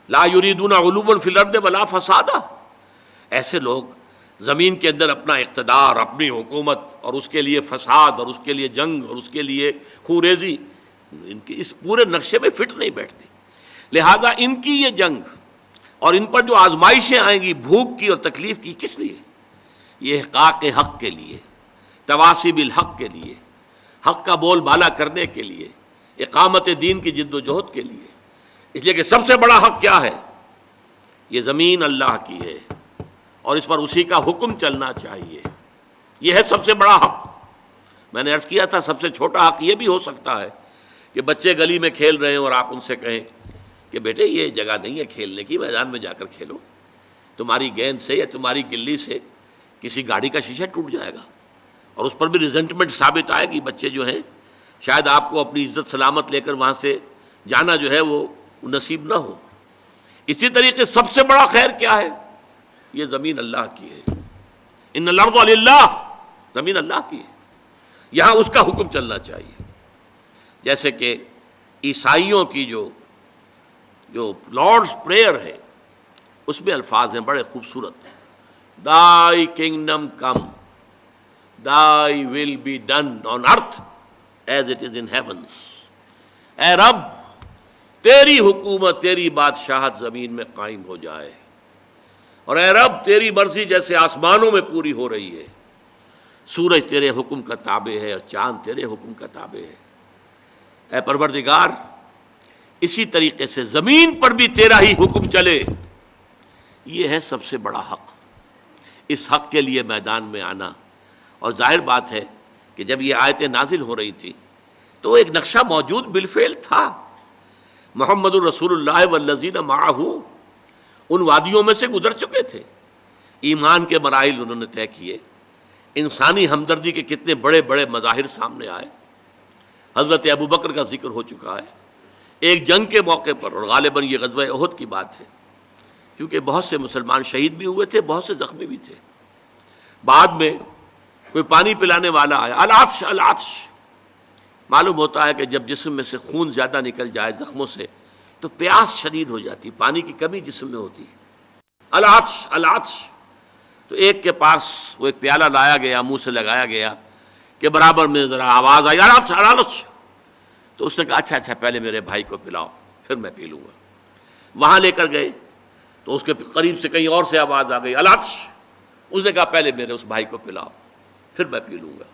لا یریدون علوا فی الارض ولا فسادا. ایسے لوگ زمین کے اندر اپنا اقتدار، اپنی حکومت، اور اس کے لیے فساد، اور اس کے لیے جنگ، اور اس کے لیے خوریزی، ان کی اس پورے نقشے میں فٹ نہیں بیٹھتی. لہذا ان کی یہ جنگ اور ان پر جو آزمائشیں آئیں گی بھوک کی اور تکلیف کی، کس لیے؟ یہ احقاق حق کے لیے، تواصی بالحق کے لیے، حق کا بول بالا کرنے کے لیے، اقامت دین کی جد و جہد کے لیے. اس لیے کہ سب سے بڑا حق کیا ہے؟ یہ زمین اللہ کی ہے اور اس پر اسی کا حکم چلنا چاہیے. یہ ہے سب سے بڑا حق. میں نے عرض کیا تھا سب سے چھوٹا حق یہ بھی ہو سکتا ہے کہ بچے گلی میں کھیل رہے ہیں اور آپ ان سے کہیں کہ بیٹے یہ جگہ نہیں ہے کھیلنے کی، میدان میں جا کر کھیلو. تمہاری گیند سے یا تمہاری گلی سے کسی گاڑی کا شیشہ ٹوٹ جائے گا اور اس پر بھی ریزنٹمنٹ ثابت آئے گی. بچے جو ہیں شاید آپ کو اپنی عزت سلامت لے کر وہاں سے جانا جو ہے وہ نصیب نہ ہو. اسی طریقے سب سے بڑا خیر کیا ہے؟ یہ زمین اللہ کی ہے. ان الارض للہ، زمین اللہ کی ہے، یہاں اس کا حکم چلنا چاہیے. جیسے کہ عیسائیوں کی جو لارڈز پریئر ہے اس میں الفاظ ہیں بڑے خوبصورت. Thy kingdom come, thy will be done on earth as it is in heavens. اے رب تیری حکومت، تیری بادشاہت زمین میں قائم ہو جائے، اور اے رب تیری مرضی جیسے آسمانوں میں پوری ہو رہی ہے. سورج تیرے حکم کا تابع ہے اور چاند تیرے حکم کا تابع ہے. اے پروردگار اسی طریقے سے زمین پر بھی تیرا ہی حکم چلے. یہ ہے سب سے بڑا حق. اس حق کے لیے میدان میں آنا. اور ظاہر بات ہے کہ جب یہ آیتیں نازل ہو رہی تھی تو ایک نقشہ موجود بالفعل تھا. محمد الرسول اللہ والذین معہ ان وادیوں میں سے گزر چکے تھے. ایمان کے مراحل انہوں نے طے کیے. انسانی ہمدردی کے کتنے بڑے بڑے مظاہر سامنے آئے. حضرت ابوبکر کا ذکر ہو چکا ہے ایک جنگ کے موقع پر، اور غالباً یہ غزوہ احد کی بات ہے، کیونکہ بہت سے مسلمان شہید بھی ہوئے تھے، بہت سے زخمی بھی تھے. بعد میں کوئی پانی پلانے والا آیا، العطش العطش. معلوم ہوتا ہے کہ جب جسم میں سے خون زیادہ نکل جائے زخموں سے تو پیاس شدید ہو جاتی، پانی کی کمی جسم میں ہوتی ہے. العطش العطش. تو ایک کے پاس وہ ایک پیالہ لایا گیا، منہ سے لگایا گیا کہ برابر میں ذرا آواز آئی العطش العطش. تو اس نے کہا اچھا پہلے میرے بھائی کو پلاؤ پھر میں پی لوں گا. وہاں لے کر گئے تو اس کے قریب سے کہیں اور سے آواز آ گئی العطش. اس نے کہا پہلے میرے اس بھائی کو پلاؤ پھر میں پی لوں گا.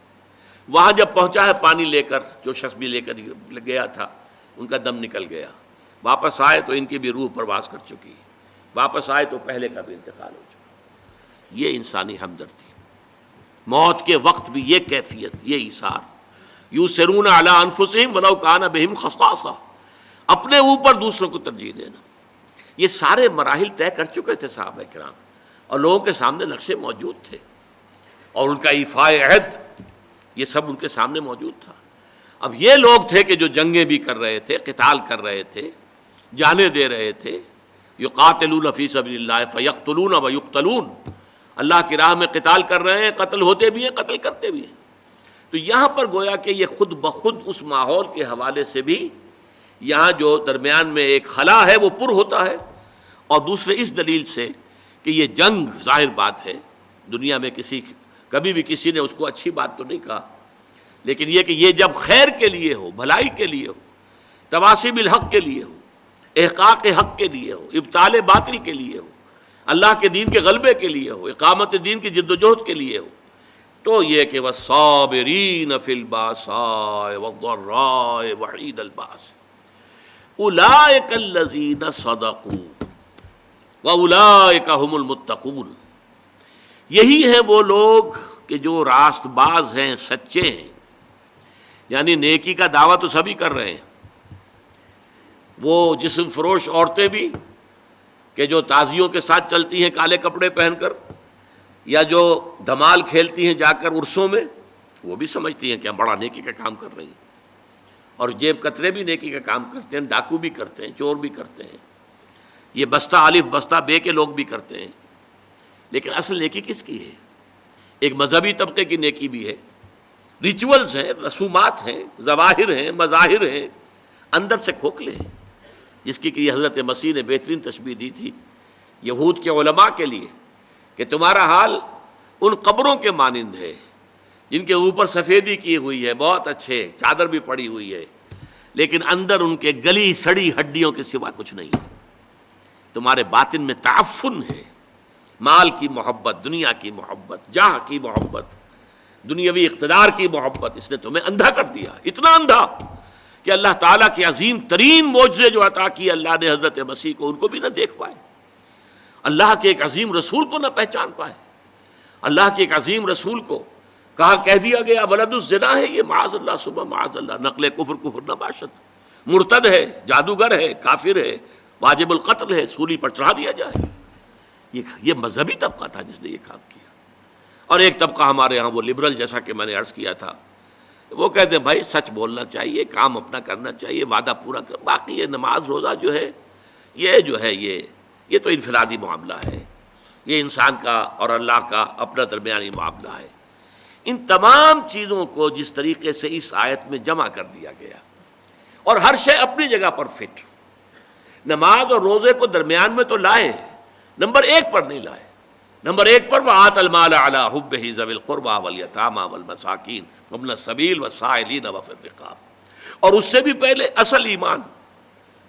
وہاں جب پہنچا ہے پانی لے کر، جو شخص بھی لے کر گیا تھا ان کا دم نکل گیا. واپس آئے تو ان کی بھی روح پرواز کر چکی. واپس آئے تو پہلے کا بھی انتقال ہو چکا. یہ انسانی ہمدردی. موت کے وقت بھی یہ کیفیت، یہ ایثار. یؤثرون علی انفسہم ولو کان بہم خصاصہ. اپنے اوپر دوسروں کو ترجیح دینا. یہ سارے مراحل طے کر چکے تھے صحابہ کرام، اور لوگوں کے سامنے نقشے موجود تھے، اور ان کا ایفاء عہد یہ سب ان کے سامنے موجود تھا. اب یہ لوگ تھے کہ جو جنگیں بھی کر رہے تھے، قتال کر رہے تھے، جانیں دے رہے تھے، یقاتلون فی سبیل اللہ فیقتلون ویقتلون، اللہ کی راہ میں قتال کر رہے ہیں، قتل ہوتے بھی ہیں، قتل کرتے بھی ہیں۔ تو یہاں پر گویا کہ یہ خود بخود اس ماحول کے حوالے سے بھی یہاں جو درمیان میں ایک خلا ہے وہ پر ہوتا ہے، اور دوسرے اس دلیل سے کہ یہ جنگ ظاہر بات ہے، دنیا میں کبھی بھی کسی نے اس کو اچھی بات تو نہیں کہا، لیکن یہ کہ یہ جب خیر کے لیے ہو، بھلائی کے لیے ہو، تواصی بالحق کے لیے ہو، احقاق حق کے لیے ہو، ابطال باطل کے لیے ہو، اللہ کے دین کے غلبے کے لیے ہو، اقامت دین کی جد و جہد کے لیے ہو، تو یہ کہ والصابرین فی الباساء والضراء وحین الباس اولئک الذین صدقوا واولئک هم المتقون، یہی ہیں وہ لوگ کہ جو راست باز ہیں، سچے ہیں، یعنی نیکی کا دعویٰ تو سبھی کر رہے ہیں، وہ جسم فروش عورتیں بھی کہ جو تازیوں کے ساتھ چلتی ہیں کالے کپڑے پہن کر، یا جو دھمال کھیلتی ہیں جا کر عرسوں میں، وہ بھی سمجھتی ہیں کہ ہم بڑا نیکی کا کام کر رہی ہیں، اور جیب کترے بھی نیکی کا کام کرتے ہیں، ڈاکو بھی کرتے ہیں، چور بھی کرتے ہیں، یہ بستہ الف بستہ بے کے لوگ بھی کرتے ہیں، لیکن اصل نیکی کس کی ہے؟ ایک مذہبی طبقے کی نیکی بھی ہے، ریچولز ہیں، رسومات ہیں، ظواہر ہیں، مظاہر ہیں، اندر سے کھوکھلے ہیں، جس کی کہ حضرت مسیح نے بہترین تشبیہ دی تھی یہود کے علماء کے لیے کہ تمہارا حال ان قبروں کے مانند ہے جن کے اوپر سفیدی کی ہوئی ہے، بہت اچھے، چادر بھی پڑی ہوئی ہے، لیکن اندر ان کے گلی سڑی ہڈیوں کے سوا کچھ نہیں ہے۔ تمہارے باطن میں تعفن ہے، مال کی محبت، دنیا کی محبت، جاہ کی محبت، دنیاوی اقتدار کی محبت، اس نے تمہیں اندھا کر دیا، اتنا اندھا کہ اللہ تعالیٰ کے عظیم ترین معجزے جو عطا کیے اللہ نے حضرت مسیح کو، ان کو بھی نہ دیکھ پائے، اللہ کے ایک عظیم رسول کو نہ پہچان پائے، اللہ کے ایک عظیم رسول کو کہہ دیا گیا ولد الزنا ہے، یہ معاذ اللہ صبح معاذ اللہ، نقل کفر نہ باشد، مرتد ہے، جادوگر ہے، کافر ہے، واجب القتل ہے، سولی پر چڑھا دیا جائے۔ یہ مذہبی طبقہ تھا جس نے یہ کام کیا، اور ایک طبقہ ہمارے ہاں وہ لبرل، جیسا کہ میں نے عرض کیا تھا، وہ کہتے ہیں بھائی سچ بولنا چاہیے، کام اپنا کرنا چاہیے، وعدہ پورا کر، باقی یہ نماز روزہ جو ہے یہ تو انفرادی معاملہ ہے، یہ انسان کا اور اللہ کا اپنا درمیانی معاملہ ہے۔ ان تمام چیزوں کو جس طریقے سے اس آیت میں جمع کر دیا گیا، اور ہر شے اپنی جگہ پر فٹ، نماز اور روزے کو درمیان میں تو لائے، نمبر ایک پر نہیں لائے، نمبر ایک پر وَآتَ الْمَالَ عَلَىٰ حُبِّهِ ذَوِي الْقُرْبَىٰ وَالْيَتَامَىٰ وَالْمَسَاكِينِ وَابْنَ السَّبِيلِ وَالسَّائِلِينَ وَفِي الرِّقَابِ، اور اس سے بھی پہلے اصل ایمان،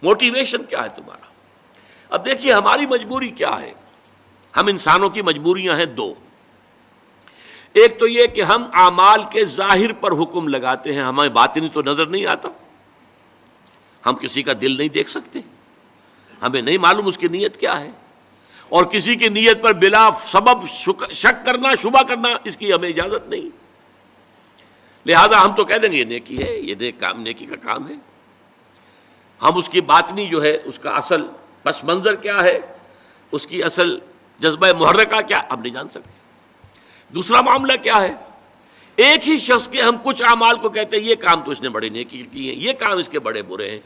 موٹیویشن کیا ہے تمہارا؟ اب دیکھیے ہماری مجبوری کیا ہے، ہم انسانوں کی مجبوریاں ہیں دو، ایک تو یہ کہ ہم اعمال کے ظاہر پر حکم لگاتے ہیں، ہمیں باطنی تو نظر نہیں آتا، ہم کسی کا دل نہیں دیکھ سکتے، ہمیں نہیں معلوم اس کی نیت کیا ہے، اور کسی کی نیت پر بلا سبب شک کرنا، شبہ کرنا، اس کی ہمیں اجازت نہیں، لہذا ہم تو کہہ دیں گے یہ نیکی ہے، یہ نیکی کا کام ہے، ہم اس کی باطنی جو ہے، اس کا اصل پس منظر کیا ہے، اس کی اصل جذبہ محرکہ کیا، ہم نہیں جان سکتے۔ دوسرا معاملہ کیا ہے، ایک ہی شخص کے ہم کچھ اعمال کو کہتے ہیں یہ کام تو اس نے بڑے نیکی کی ہے، یہ کام اس کے بڑے برے ہیں،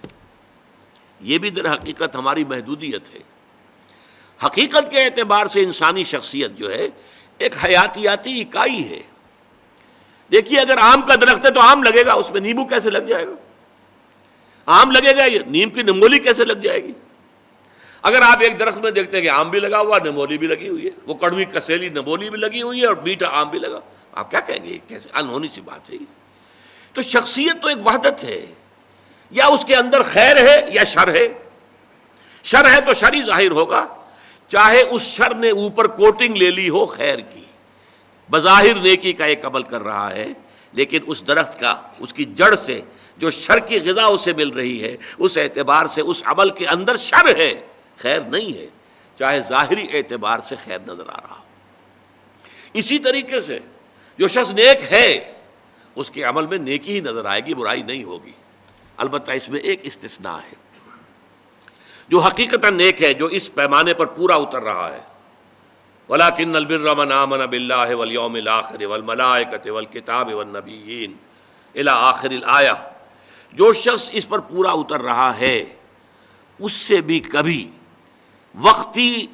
یہ بھی در حقیقت ہماری محدودیت ہے۔ حقیقت کے اعتبار سے انسانی شخصیت جو ہے ایک حیاتیاتی اکائی ہے۔ دیکھیے اگر آم کا درخت ہے تو آم لگے گا، اس میں نیمبو کیسے لگ جائے گا؟ آم لگے گا، نیم کی نمولی کیسے لگ جائے گی؟ اگر آپ ایک درخت میں دیکھتے ہیں کہ آم بھی لگا ہوا، نمولی بھی لگی ہوئی ہے، وہ کڑوی کسیلی نمولی بھی لگی ہوئی ہے اور میٹھا آم بھی لگا، آپ کیا کہیں گے؟ کیسے انہونی سی بات ہے۔ تو شخصیت تو ایک وحدت ہے، یا اس کے اندر خیر ہے یا شر ہے، شر ہے تو شر ہی ظاہر ہوگا، چاہے اس شر نے اوپر کوٹنگ لے لی ہو خیر کی، بظاہر نیکی کا ایک عمل کر رہا ہے، لیکن اس درخت کا، اس کی جڑ سے جو شر کی غذا اسے مل رہی ہے، اس اعتبار سے اس عمل کے اندر شر ہے، خیر نہیں ہے، چاہے ظاہری اعتبار سے خیر نظر آ رہا ہو۔ اسی طریقے سے جو شخص نیک ہے، اس کے عمل میں نیکی ہی نظر آئے گی، برائی نہیں ہوگی، البتہ اس میں ایک استثناء ہے، جو حقیقتاً نیک ہے، جو اس پیمانے پر پورا اتر رہا ہے، وَلَٰكِنَّ الْبِرَّ مَنْ آمَنَ بِاللَّهِ وَالْيَوْمِ الْآخِرِ وَالْمَلَائِكَةِ وَالْكِتَابِ وَالنَّبِيِّينَ إِلَىٰ آخِرِ الْآيَةِ۔ جو شخص اس پر پورا اتر رہا ہے اس سے بھی کبھی وقتی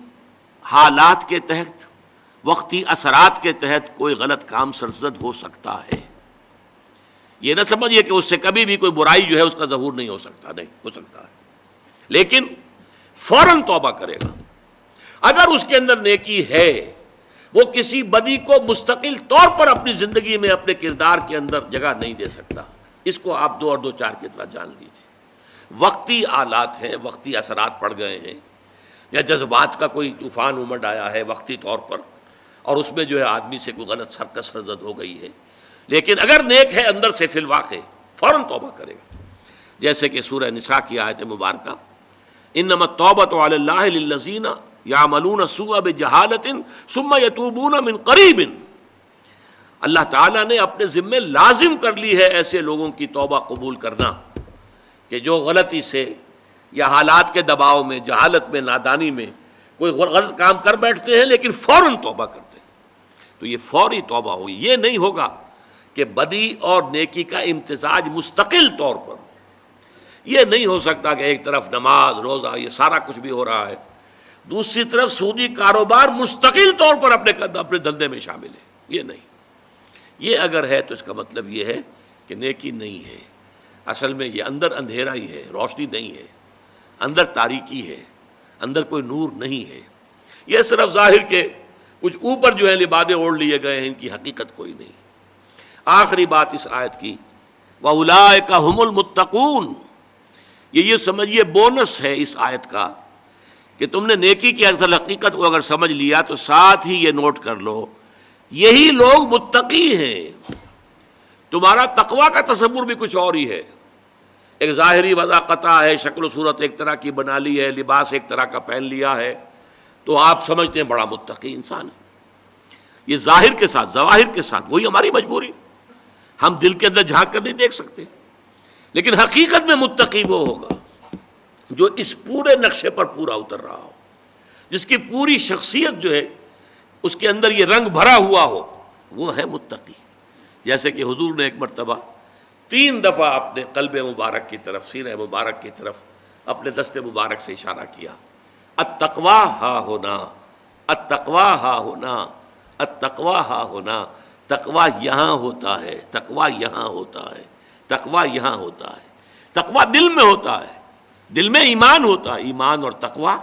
حالات کے تحت، وقتی اثرات کے تحت کوئی غلط کام سرزد ہو سکتا ہے۔ یہ نہ سمجھیے کہ اس سے کبھی بھی کوئی برائی جو ہے اس کا ظہور نہیں ہو سکتا، نہیں ہو سکتا ہے، لیکن فوراً توبہ کرے گا۔ اگر اس کے اندر نیکی ہے، وہ کسی بدی کو مستقل طور پر اپنی زندگی میں اپنے کردار کے اندر جگہ نہیں دے سکتا۔ اس کو آپ 2 اور 2 4 کی طرح جان لیجیے۔ وقتی آلات ہیں، وقتی اثرات پڑ گئے ہیں، یا جذبات کا کوئی طوفان امڈ آیا ہے وقتی طور پر، اور اس میں جو ہے آدمی سے کوئی غلط حرکت سرزد ہو گئی ہے، لیکن اگر نیک ہے اندر سے فی الواقع، فوراً توبہ کرے گا۔ جیسے کہ سورہ نساء کی آیت مبارکہ، انما التوبۃ علی اللہ للذین یعملون السوء بجہالۃ ثم یتوبون من قریب، اللہ تعالیٰ نے اپنے ذمے لازم کر لی ہے ایسے لوگوں کی توبہ قبول کرنا کہ جو غلطی سے یا حالات کے دباؤ میں، جہالت میں، نادانی میں کوئی غلط کام کر بیٹھتے ہیں لیکن فوراً توبہ کرتے ہیں۔ تو یہ فوری توبہ ہوگی، یہ نہیں ہوگا کہ بدی اور نیکی کا امتزاج مستقل طور پر ہو۔ یہ نہیں ہو سکتا کہ ایک طرف نماز، روزہ، یہ سارا کچھ بھی ہو رہا ہے، دوسری طرف سودی کاروبار مستقل طور پر اپنے دھندے میں شامل ہے، یہ نہیں۔ یہ اگر ہے تو اس کا مطلب یہ ہے کہ نیکی نہیں ہے۔ اصل میں یہ اندر اندھیرا ہی ہے، روشنی نہیں ہے، اندر تاریکی ہے، اندر کوئی نور نہیں ہے۔ یہ صرف ظاہر کے کچھ اوپر جو ہے لبادے اوڑھ لیے گئے ہیں، ان کی حقیقت کوئی نہیں۔ آخری بات اس آیت کی، وَأُولَٰئِكَ هُمُ الْمُتَّقُونَ، یہ سمجھیے بونس ہے اس آیت کا کہ تم نے نیکی کی اصل حقیقت کو اگر سمجھ لیا تو ساتھ ہی یہ نوٹ کر لو، یہی لوگ متقی ہیں۔ تمہارا تقویٰ کا تصور بھی کچھ اور ہی ہے۔ ایک ظاہری وضع قطع ہے، شکل و صورت ایک طرح کی بنا لی ہے، لباس ایک طرح کا پہن لیا ہے، تو آپ سمجھتے ہیں بڑا متقی انسان ہے۔ یہ ظاہر کے ساتھ، ظواہر کے ساتھ، وہی ہماری مجبوری، ہم دل کے اندر جھانک کر نہیں دیکھ سکتے۔ لیکن حقیقت میں متقی وہ ہوگا جو اس پورے نقشے پر پورا اتر رہا ہو، جس کی پوری شخصیت جو ہے اس کے اندر یہ رنگ بھرا ہوا ہو، وہ ہے متقی۔ جیسے کہ حضور نے ایک مرتبہ 3 دفعہ اپنے قلب مبارک کی طرف، سینہ مبارک کی طرف اپنے دست مبارک سے اشارہ کیا، التقویٰ ہا ہونا، التقویٰ ہا ہونا، التقویٰ ہا ہونا۔ تقویٰ یہاں ہوتا ہے، تقویٰ یہاں ہوتا ہے، تقویٰ یہاں ہوتا ہے۔ تقویٰ دل میں ہوتا ہے، دل میں ایمان ہوتا ہے۔ ایمان اور تقویٰ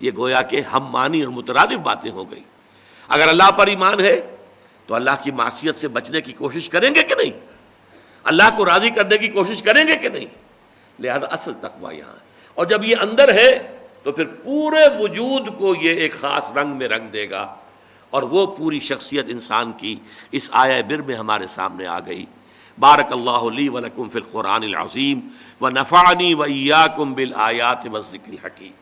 یہ گویا کہ ہم معنی اور مترادف باتیں ہو گئی۔ اگر اللہ پر ایمان ہے تو اللہ کی معصیت سے بچنے کی کوشش کریں گے کہ نہیں؟ اللہ کو راضی کرنے کی کوشش کریں گے کہ نہیں؟ لہذا اصل تقویٰ یہاں ہے، اور جب یہ اندر ہے تو پھر پورے وجود کو یہ ایک خاص رنگ میں رنگ دے گا، اور وہ پوری شخصیت انسان کی اس آیہ بر میں ہمارے سامنے آ گئی۔ بارک اللہ لی ولکم فی القرآن العظیم ونفعنی وإیاکم بالآیات والذکر الحکیم۔